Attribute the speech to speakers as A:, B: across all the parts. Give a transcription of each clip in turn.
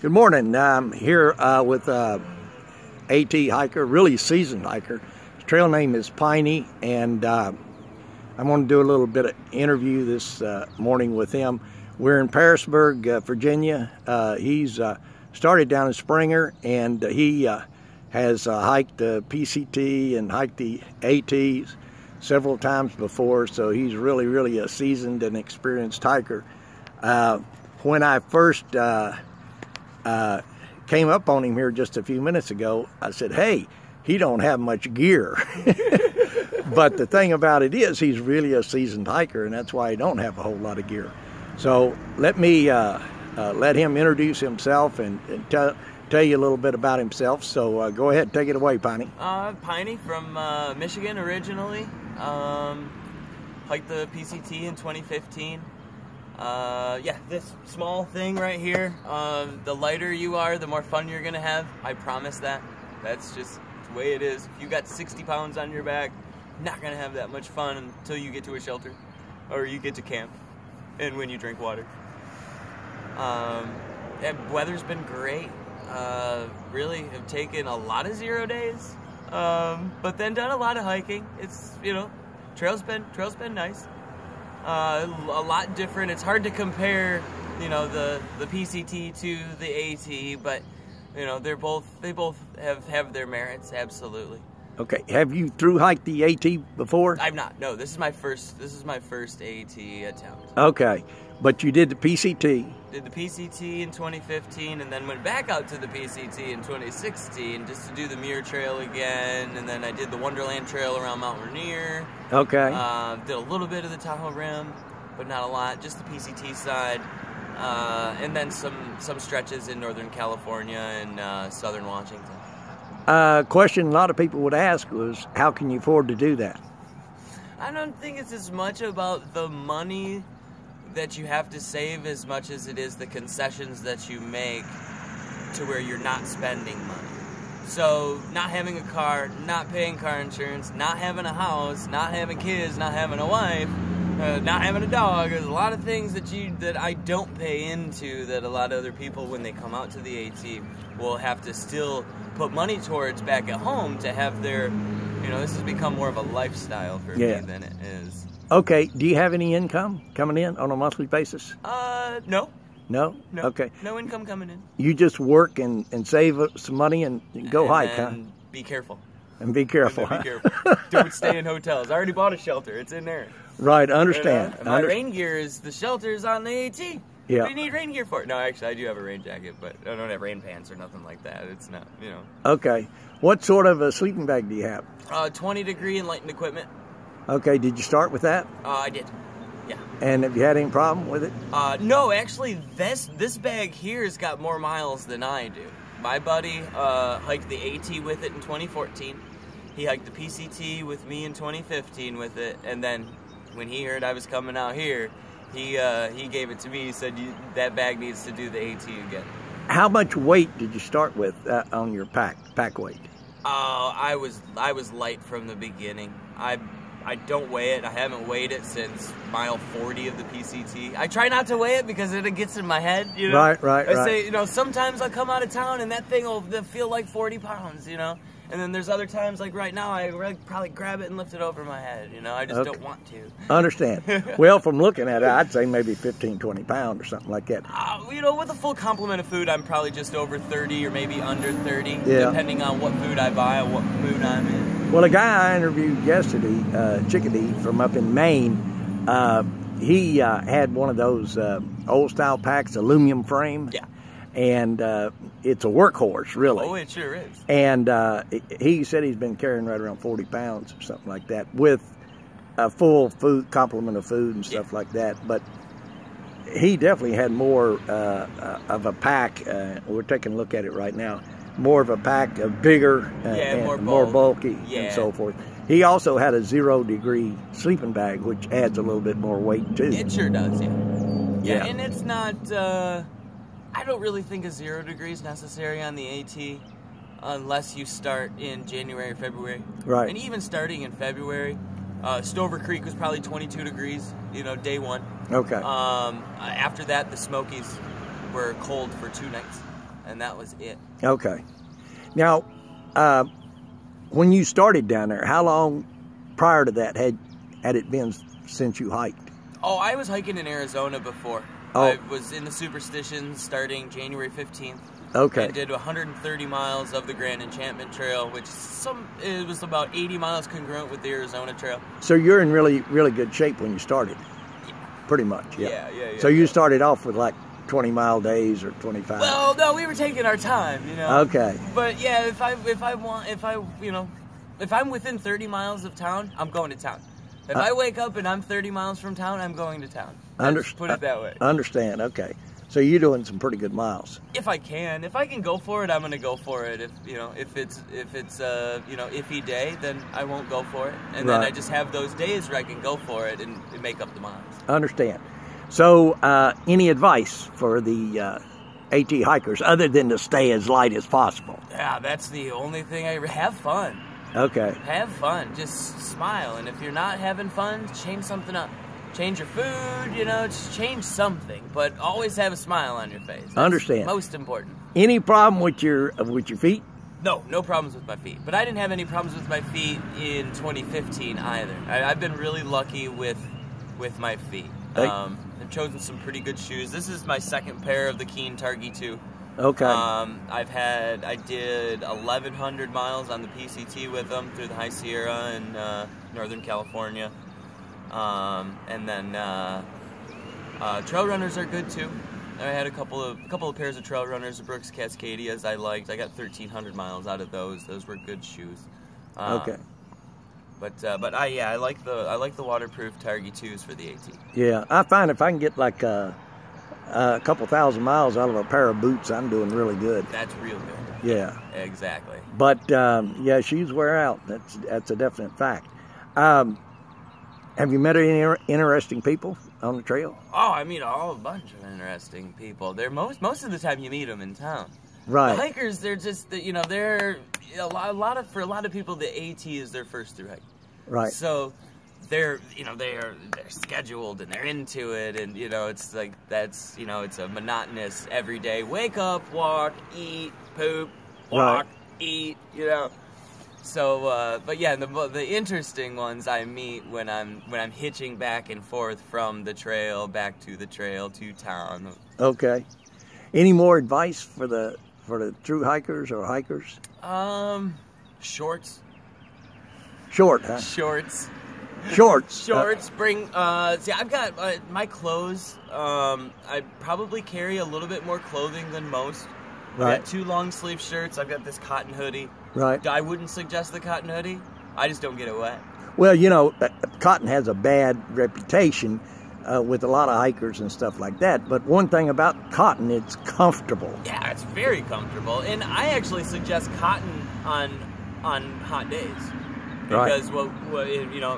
A: Good morning. I'm here with AT hiker, really seasoned hiker. His trail name is Piney, and I'm going to do a little bit of interview this morning with him. We're in Pearisburg, Virginia. He's started down in Springer, and he has hiked the PCT and hiked the ATs several times before, so he's really a seasoned and experienced hiker. When I first came up on him here just a few minutes ago, I said, hey, he don't have much gear. But the thing about it is he's really a seasoned hiker, and that's why he don't have a whole lot of gear. So let me let him introduce himself and tell you a little bit about himself. So go ahead, take it away, Piney.
B: Piney from Michigan originally. Hiked the PCT in 2015. Yeah, this small thing right here, the lighter you are, the more fun you're gonna have. I promise that. That's just the way it is. If you got 60 pounds on your back, not gonna have that much fun until you get to a shelter or you get to camp and when you drink water. Yeah, weather's been great. Really have taken a lot of 0 days, but then done a lot of hiking. It's, you know, trail's been nice. A lot different. It's hard to compare, you know, the PCT to the AT, but you know, they both have their merits, absolutely.
A: Okay, have you through hiked the AT before?
B: I've not. No, this is my first AT attempt.
A: Okay, but you did the PCT.
B: Did the PCT in 2015, and then went back out to the PCT in 2016 just to do the Muir Trail again, and then I did the Wonderland Trail around Mount Rainier.
A: Okay.
B: Did a little bit of the Tahoe Rim, but not a lot. Just the PCT side, and then some stretches in Northern California and Southern Washington.
A: Question a lot of people would ask was, how can you afford to do that?
B: I don't think it's as much about the money that you have to save as much as it is the concessions that you make to where you're not spending money. So not having a car, not paying car insurance, not having a house, not having kids, not having a wife, not having a dog. There's a lot of things that I don't pay into that a lot of other people, when they come out to the AT, will have to still put money towards back at home to have their, you know, this has become more of a lifestyle for me than it is.
A: Okay, do you have any income coming in on a monthly basis?
B: No.
A: No? Okay.
B: No income coming in.
A: You just work and save some money and go hike, huh?
B: And be careful.
A: And be careful,
B: Be careful. Don't stay in hotels. I already bought a shelter. It's in there.
A: Right, understand.
B: And my rain gear is, the shelter's on the AT.
A: Yeah.
B: What do you need rain gear for? No, actually, I do have a rain jacket, but I don't have rain pants or nothing like that. It's not, you know.
A: Okay. What sort of a sleeping bag do you have?
B: 20-degree enlightened equipment.
A: Okay, did you start with that?
B: I did. Yeah.
A: And have you had any problem with it?
B: No, actually, this bag here has got more miles than I do. My buddy hiked the AT with it in 2014. He hiked the PCT with me in 2015 with it, and then when he heard I was coming out here, he gave it to me. He said, that bag needs to do the AT again. How
A: much weight did you start with on your pack weight?
B: I was light from the beginning. I don't weigh it. I haven't weighed it since mile 40 of the PCT. I try not to weigh it because it gets in my head, you know.
A: Right.
B: I say, you know, sometimes I'll come out of town and that thing will feel like 40 pounds, you know. And then there's other times, like right now, I probably grab it and lift it over my head, you know. I just don't want to.
A: Understand. Well, from looking at it, I'd say maybe 15, 20 pounds or something like that.
B: You know, with a full complement of food, I'm probably just over 30 or maybe under 30, depending on what food I buy or what mood I'm in.
A: Well, a guy I interviewed yesterday, Chickadee from up in Maine, he had one of those old-style packs, aluminum frame.
B: Yeah.
A: And it's a workhorse, really.
B: Oh, it sure is.
A: And he said he's been carrying right around 40 pounds or something like that with a full food complement of food and stuff like that. But he definitely had more of a pack. We're taking a look at it right now. More of a pack, bigger and more bulky and so forth. He also had a 0-degree sleeping bag, which adds a little bit more weight too.
B: It sure does, yeah. And it's not, I don't really think a 0 degree is necessary on the AT unless you start in January or February.
A: Right.
B: And even starting in February, Stover Creek was probably 22 degrees, you know, day one.
A: Okay.
B: After that, the Smokies were cold for 2 nights. and that was it.
A: Okay. Now, when you started down there, how long prior to that had it been since you hiked?
B: Oh, I was hiking in Arizona before.
A: Oh.
B: I was in the Superstitions starting January 15th.
A: Okay.
B: I did 130 miles of the Grand Enchantment Trail, which it was about 80 miles congruent with the Arizona Trail.
A: So you're in really, really good shape when you started?
B: Yeah.
A: Pretty much, yeah.
B: Yeah.
A: So you started off with like 20-mile days or 25?
B: Well, no, we were taking our time, you know.
A: Okay.
B: But yeah, if I'm within 30 miles of town, I'm going to town. If I wake up and I'm 30 miles from town, I'm going to town. Let's put it that way.
A: Understand, okay. So you're doing some pretty good miles.
B: If I can go for it, I'm going to go for it. If it's iffy day, then I won't go for it. And then I just have those days where I can go for it and make up the miles.
A: Understand. So any advice for the AT hikers other than to stay as light as possible?
B: Yeah, that's the only thing. Have fun.
A: Okay.
B: Have fun. Just smile. And if you're not having fun, change something up. Change your food, just change something. But always have a smile on your face. That's
A: Understand.
B: Most important.
A: Any problem with your feet?
B: No problems with my feet. But I didn't have any problems with my feet in 2015 either. I've been really lucky with my feet. I've chosen some pretty good shoes. This is my second pair of the Keen Targi 2.
A: Okay.
B: I did 1,100 miles on the PCT with them through the High Sierra in Northern California. And then trail runners are good too. I had a couple of pairs of trail runners, the Brooks Cascadias I liked. I got 1,300 miles out of those. Those were good shoes.
A: Okay.
B: But I like the waterproof Targi 2s for the AT.
A: Yeah, I find if I can get like a couple thousand miles out of a pair of boots, I'm doing really good.
B: That's real good.
A: Yeah.
B: Exactly.
A: But yeah, shoes wear out. That's a definite fact. Have you met any interesting people on the trail?
B: Oh, I meet a bunch of interesting people. They're most of the time you meet them in town.
A: Right.
B: The hikers, they're just they're a lot of people. The AT is their first through hike.
A: Right.
B: So they're scheduled and they're into it, and it's like it's a monotonous everyday wake up, walk, eat, poop, walk, eat, So, but yeah, the interesting ones I meet when I'm hitching back and forth from the trail back to the trail to town.
A: Okay. Any more advice for the true hikers or hikers?
B: Shorts.
A: Short, huh?
B: Shorts.
A: Shorts.
B: Bring. See, I've got my clothes. I probably carry a little bit more clothing than most.
A: Right.
B: I've got 2 long sleeve shirts. I've got this cotton hoodie.
A: Right.
B: I wouldn't suggest the cotton hoodie. I just don't get it wet.
A: Well, cotton has a bad reputation with a lot of hikers and stuff like that. But one thing about cotton, it's comfortable.
B: Yeah, it's very comfortable. And I actually suggest cotton on hot days. Because,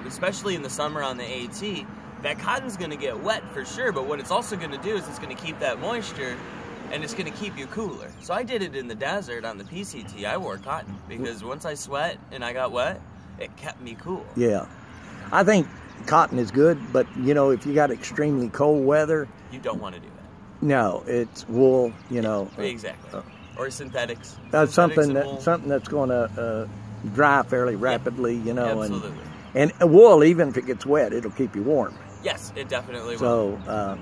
B: especially in the summer on the AT, that cotton's going to get wet for sure. But what it's also going to do is it's going to keep that moisture, and it's going to keep you cooler. So I did it in the desert on the PCT. I wore cotton because once I sweat and I got wet, it kept me cool.
A: Yeah. I think cotton is good, but, if you got extremely cold weather...
B: You don't want to do that.
A: No, it's wool,
B: Exactly. Or synthetics.
A: Something that's going to dry fairly rapidly,
B: Absolutely.
A: And wool, even if it gets wet, it'll keep you warm.
B: Yes, it definitely will.
A: So,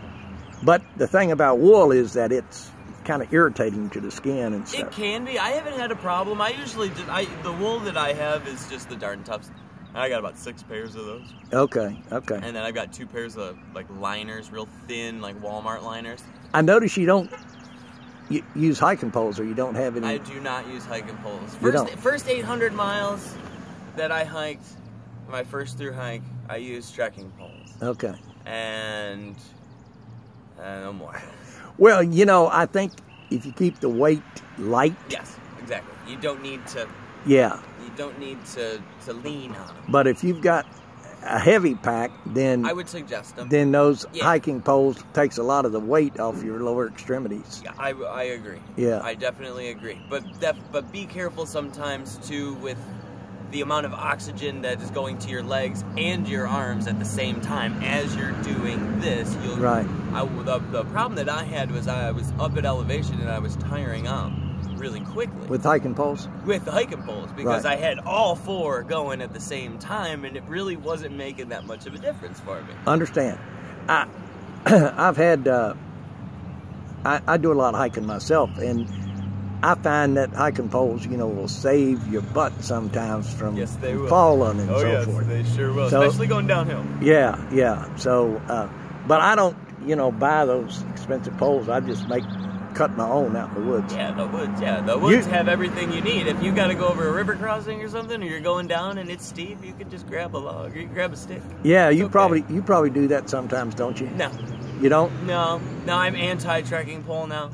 A: but the thing about wool is that it's kind of irritating to the skin and stuff.
B: It can be. I haven't had a problem. I usually the wool that I have is just the Darn Toughs. I got about 6 pairs of those.
A: Okay.
B: And then I've got 2 pairs of liners, real thin, like Walmart liners.
A: I notice you don't use hiking poles, or you don't have any.
B: I do not use hiking poles.
A: First
B: 800 miles that I hiked, my first through hike, I used trekking poles.
A: Okay.
B: And no more.
A: Well, I think if you keep the weight light.
B: Yes, exactly. You don't need to.
A: Yeah.
B: You don't need to lean on them.
A: But if you've got a heavy pack, then
B: I would suggest them.
A: Then those hiking poles takes a lot of the weight off your lower extremities.
B: Yeah, I agree.
A: Yeah.
B: I definitely agree. But be careful sometimes too with the amount of oxygen that is going to your legs and your arms at the same time as you're doing this.
A: Right.
B: The problem that I had was I was up at elevation and I was tiring out really quickly.
A: With hiking poles?
B: With the hiking poles, because
A: Right.
B: I had all 4 going at the same time, and it really wasn't making that much of a difference for me.
A: Understand. I've had, I do a lot of hiking myself, and I find that hiking poles, you know, will save your butt sometimes from
B: Yes, they will.
A: falling and
B: Oh
A: so
B: yes,
A: forth.
B: they sure will,
A: So-
B: especially going downhill.
A: Yeah, yeah. So, but I don't, you know, buy those expensive poles. I just cut my own out in the woods.
B: Yeah, the woods have everything you need. If you got to go over a river crossing or something, or you're going down and it's steep, you can just grab a log or you can grab a stick.
A: Yeah,
B: It's
A: you
B: okay.
A: probably do that sometimes, don't you?
B: No,
A: You don't?
B: no, I'm anti-trekking pole now.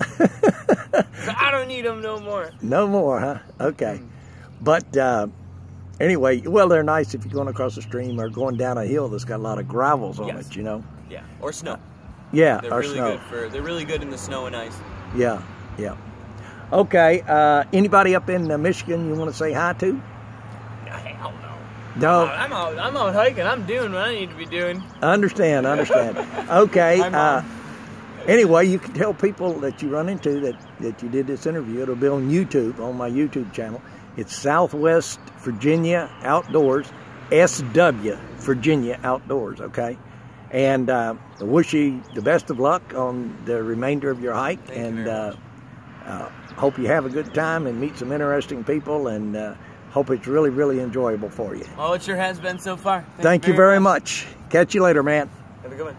B: So I don't need them no more.
A: No more, huh? Okay. But anyway, well, they're nice if you're going across a stream or going down a hill that's got a lot of gravels on
B: Yes.
A: it, you know?
B: Yeah, or snow.
A: Yeah,
B: They're
A: or
B: really
A: snow.
B: they're really good in the snow and ice.
A: Yeah, yeah. Okay, anybody up in Michigan you want to say hi to?
B: Hell no.
A: No.
B: I'm out hiking. I'm doing what I need to be doing.
A: Understand. Okay.
B: I'm on.
A: Anyway, you can tell people that you run into that you did this interview. It'll be on YouTube, on my YouTube channel. It's Southwest Virginia Outdoors, SW Virginia Outdoors, okay? And I wish you the best of luck on the remainder of your hike.
B: Thank you
A: and
B: very much.
A: hope you have a good time and meet some interesting people, and hope it's really, really enjoyable for you.
B: Well, it sure has been so far.
A: Thank you very much. Catch you later, man.
B: Have a good one.